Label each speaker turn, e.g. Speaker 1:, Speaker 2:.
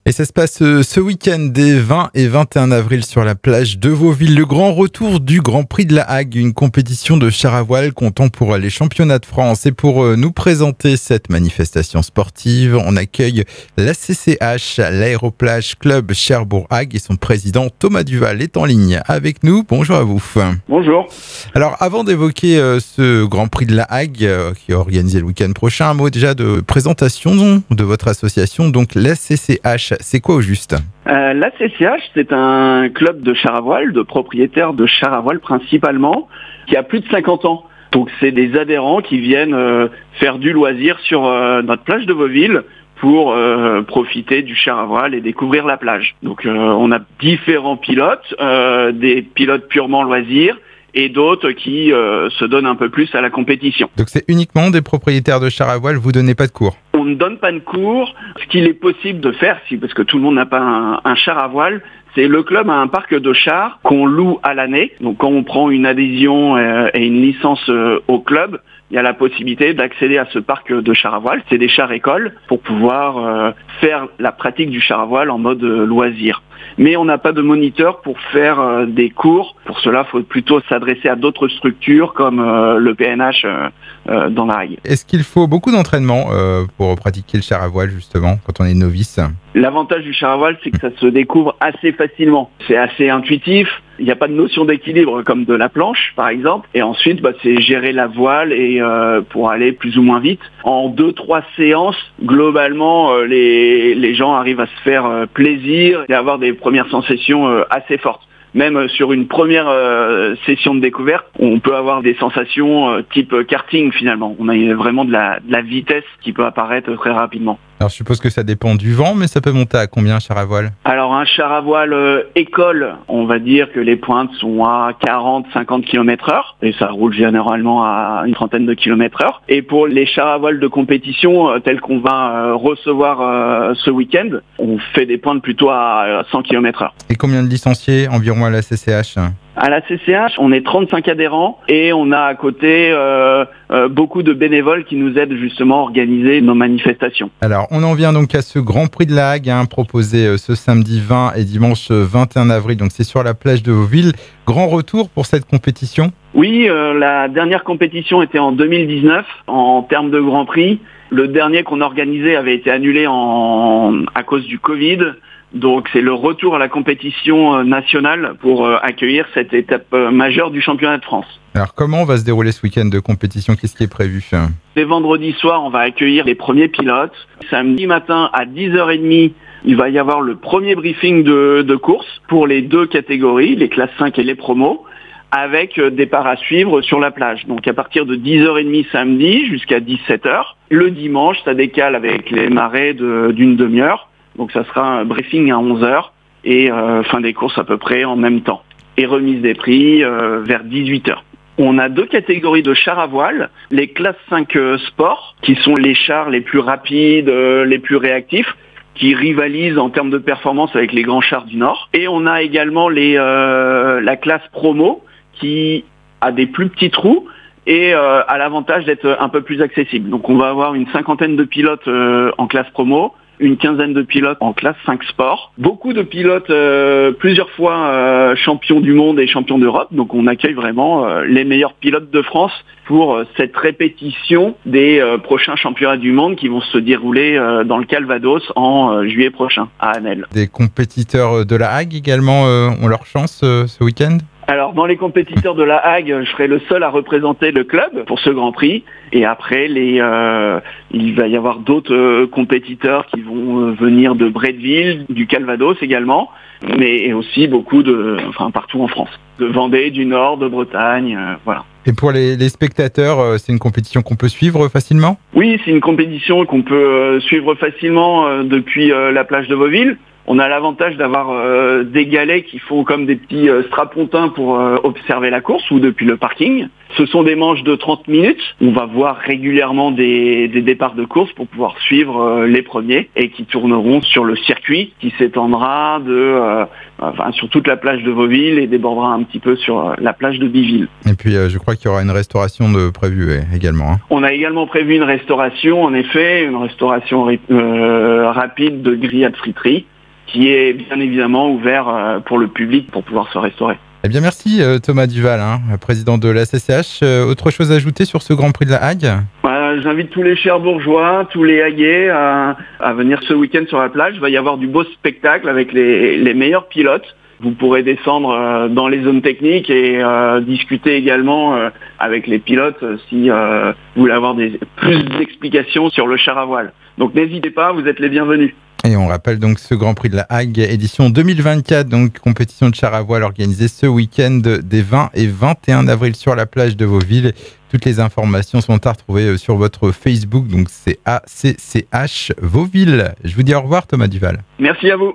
Speaker 1: Et ça se passe ce week-end des 20 et 21 avril sur la plage de Vauville. Le grand retour du Grand Prix de la Hague, une compétition de char à voile comptant pour les championnats de France. Et pour nous présenter cette manifestation sportive, on accueille l'ACCH, l'Aéroplage Club Cherbourg-Hague, et son président Thomas Duval est en ligne avec nous. Bonjour à vous.
Speaker 2: Bonjour.
Speaker 1: Alors avant d'évoquer ce Grand Prix de la Hague qui est organisé le week-end prochain, un mot déjà de présentation de votre association, donc l'ACCH. C'est quoi au juste ?
Speaker 2: L'ACCH, c'est un club de char à voile, de propriétaires de char à voile principalement, qui a plus de 50 ans. Donc c'est des adhérents qui viennent faire du loisir sur notre plage de Vauville pour profiter du char à voile et découvrir la plage. Donc on a différents pilotes, des pilotes purement loisirs, et d'autres qui se donnent un peu plus à la compétition.
Speaker 1: Donc c'est uniquement des propriétaires de char à voile, vous donnez pas de cours ?
Speaker 2: On ne donne pas de cours. Ce qu'il est possible de faire, parce que tout le monde n'a pas un char à voile, c'est le club a un parc de chars qu'on loue à l'année. Donc quand on prend une adhésion et une licence au club, il y a la possibilité d'accéder à ce parc de chars à voile. C'est des chars écoles pour pouvoir faire la pratique du char à voile en mode loisir. Mais on n'a pas de moniteur pour faire des cours. Pour cela, il faut plutôt s'adresser à d'autres structures comme le PNH dans la Hague.
Speaker 1: Est-ce qu'il faut beaucoup d'entraînement pour pratiquer le char à voile, justement, quand on est novice ?
Speaker 2: L'avantage du char à voile, c'est que ça se découvre assez facilement. C'est assez intuitif. Il n'y a pas de notion d'équilibre comme de la planche, par exemple. Et ensuite, c'est gérer la voile et pour aller plus ou moins vite. En 2-3 séances, globalement, les gens arrivent à se faire plaisir et avoir des premières sensations assez fortes. Même sur une première session de découverte, on peut avoir des sensations type karting finalement. On a vraiment de la vitesse qui peut apparaître très rapidement.
Speaker 1: Alors je suppose que ça dépend du vent, mais ça peut monter à combien un char à voile ?
Speaker 2: Alors un char à voile école, on va dire que les pointes sont à 40-50 km/h et ça roule généralement à une trentaine de km/h. Et pour les chars à voile de compétition tels qu'on va recevoir ce week-end, on fait des pointes plutôt à 100 km/h.
Speaker 1: Et combien de licenciés environ à la CCH ?
Speaker 2: À la CCH, on est 35 adhérents et on a à côté beaucoup de bénévoles qui nous aident justement à organiser nos manifestations.
Speaker 1: Alors, on en vient donc à ce Grand Prix de la Hague proposé ce samedi 20 et dimanche 21 avril. Donc, c'est sur la plage de Vauville. Grand retour pour cette compétition ?
Speaker 2: Oui, la dernière compétition était en 2019 en termes de Grand Prix. Le dernier qu'on organisait avait été annulé à cause du Covid. Donc c'est le retour à la compétition nationale pour accueillir cette étape majeure du championnat de France.
Speaker 1: Alors comment va se dérouler ce week-end de compétition ? Qu'est-ce qui est prévu ?
Speaker 2: Dès vendredi soir, on va accueillir les premiers pilotes. Samedi matin à 10h30, il va y avoir le premier briefing de course pour les deux catégories, les classes 5 et les promos, avec départ à suivre sur la plage. Donc à partir de 10h30 samedi jusqu'à 17h. Le dimanche, ça décale avec les marées d'une demi-heure. Donc ça sera un briefing à 11h et fin des courses à peu près en même temps. Et remise des prix vers 18h. On a deux catégories de chars à voile. Les classes 5 sport, qui sont les chars les plus rapides, les plus réactifs, qui rivalisent en termes de performance avec les grands chars du Nord. Et on a également la classe promo, qui a des plus petits trous et a l'avantage d'être un peu plus accessible. Donc on va avoir une cinquantaine de pilotes en classe promo, une quinzaine de pilotes en classe 5 sport. Beaucoup de pilotes plusieurs fois champions du monde et champions d'Europe. Donc on accueille vraiment les meilleurs pilotes de France pour cette répétition des prochains championnats du monde qui vont se dérouler dans le Calvados en juillet prochain à Anel.
Speaker 1: Des compétiteurs de la Hague également ont leur chance ce week-end ?
Speaker 2: Alors, dans les compétiteurs de la Hague, je serai le seul à représenter le club pour ce Grand Prix. Et après, il va y avoir d'autres compétiteurs qui vont venir de Bretteville, du Calvados également, mais aussi beaucoup partout en France. De Vendée, du Nord, de Bretagne, voilà.
Speaker 1: Et pour les spectateurs, c'est une compétition qu'on peut suivre facilement ?
Speaker 2: Oui, c'est une compétition qu'on peut suivre facilement depuis la plage de Vauville. On a l'avantage d'avoir des galets qui font comme des petits strapontins pour observer la course ou depuis le parking. Ce sont des manches de 30 minutes. On va voir régulièrement des départs de course pour pouvoir suivre les premiers et qui tourneront sur le circuit qui s'étendra sur toute la plage de Vauville et débordera un petit peu sur la plage de Biville.
Speaker 1: Et puis je crois qu'il y aura une restauration de prévue également.
Speaker 2: On a également prévu une restauration, en effet, une restauration rapide de grillades friterie. qui est bien évidemment ouvert pour le public pour pouvoir se restaurer.
Speaker 1: Eh bien, merci Thomas Duval, président de la CCH. Autre chose à ajouter sur ce Grand Prix de la Hague ?
Speaker 2: J'invite tous les Cherbourgeois, tous les Haguais à venir ce week-end sur la plage. Il va y avoir du beau spectacle avec les meilleurs pilotes. Vous pourrez descendre dans les zones techniques et discuter également avec les pilotes si vous voulez avoir plus d'explications sur le char à voile. Donc n'hésitez pas, vous êtes les bienvenus.
Speaker 1: Et on rappelle donc ce Grand Prix de la Hague, édition 2024, donc compétition de char à voile organisée ce week-end des 20 et 21 avril sur la plage de Vauville. Toutes les informations sont à retrouver sur votre Facebook, donc c'est ACCH Vauville. Je vous dis au revoir Thomas Duval.
Speaker 2: Merci à vous.